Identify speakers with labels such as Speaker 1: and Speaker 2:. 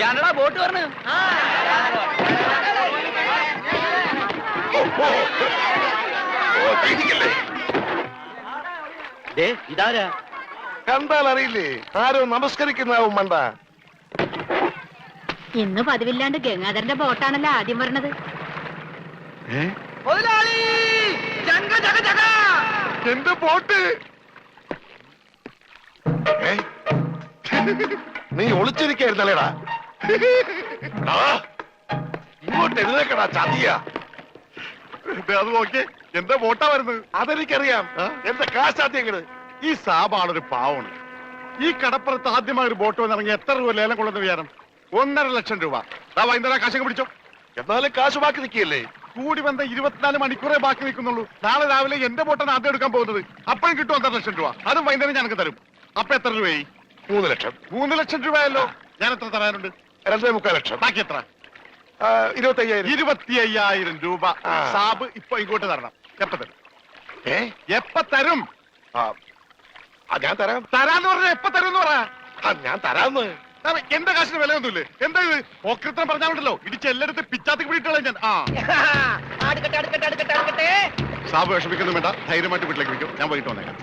Speaker 1: ഞാനടാ boat പറഞ്ഞു. ഇതാരാ?
Speaker 2: കണ്ടാൽ അറിയില്ലേ? ആരോ നമസ്കരിക്കുന്നാവും മണ്ട.
Speaker 3: ഇന്ന് പതിവില്ലാണ്ട് ഗംഗാധരന്റെ ബോട്ടാണല്ലോ ആദ്യം പറഞ്ഞത്.
Speaker 2: എന്റെ ബോട്ട് നീ ഒളിച്ചിരിക്കായിരുന്നല്ലേടാ? ഇങ്ങോട്ട് എഴുന്നേക്കടാ ചതിയ. അത് നോക്കി എന്റെ ബോട്ടാ വരുന്നത്. അതെനിക്കറിയാം. എന്റെ കാശാദ്യങ്ങള്.
Speaker 4: ഈ സാബാണൊരു പാവമാണ്. ഈ കടപ്പുറത്ത് ആദ്യമായി ഒരു ബോട്ട് വന്നിറങ്ങി എത്ര രൂപ ലേലം കൊള്ളുന്ന വിചാരം? 1.5 ലക്ഷം രൂപ. വൈകുന്നേരം കാശൊക്കെ പിടിച്ചോ.
Speaker 2: എന്നാലും കാശ് ബാക്കി നിൽക്കിയല്ലേ?
Speaker 4: കൂടി വന്ന 24 മണിക്കൂറേ ബാക്കി നിൽക്കുന്നുള്ളൂ. നാളെ രാവിലെ എന്റെ ബോട്ടാണ് ആദ്യം എടുക്കാൻ പോകുന്നത്. അപ്പോഴും കിട്ടും 1.5 ലക്ഷം രൂപ. അതും വൈകുന്നേരം ഞങ്ങൾക്ക് തരും. അപ്പൊ എത്ര രൂപയായി?
Speaker 2: 3 ലക്ഷം.
Speaker 4: 3 ലക്ഷം രൂപയല്ലോ. ഞാൻ എത്ര തരാനുണ്ട്?
Speaker 2: 2.25 ലക്ഷം.
Speaker 4: ബാക്കി എത്ര?
Speaker 2: 25,000.
Speaker 4: 25,000 രൂപ സാബ് ഇപ്പൊ ഇങ്ങോട്ട് തരണം. എപ്പ തരും? എപ്പ തരും?
Speaker 2: ഞാൻ തരാം.
Speaker 4: തരാന്ന് പറഞ്ഞ എപ്പ തരും എന്ന് പറ.
Speaker 2: ഞാൻ തരാന്ന്.
Speaker 4: എന്റെ കാശിന് വിലയൊന്നുമില്ലേ? എന്താ ഇത്? ഓക്രിത്രം പറഞ്ഞാണ്ടല്ലോ ഇടിച്ച് എല്ലായിടത്തും പിച്ചാത്തിക്ക് പിടിയിട്ടുള്ള ഞാൻ. സാബ് വിഷമിക്കൊന്നും വേണ്ട. ധൈര്യമായിട്ട് വീട്ടിലേക്ക് വിളിക്കും. ഞാൻ വൈകിട്ട് വന്നേക്കാം.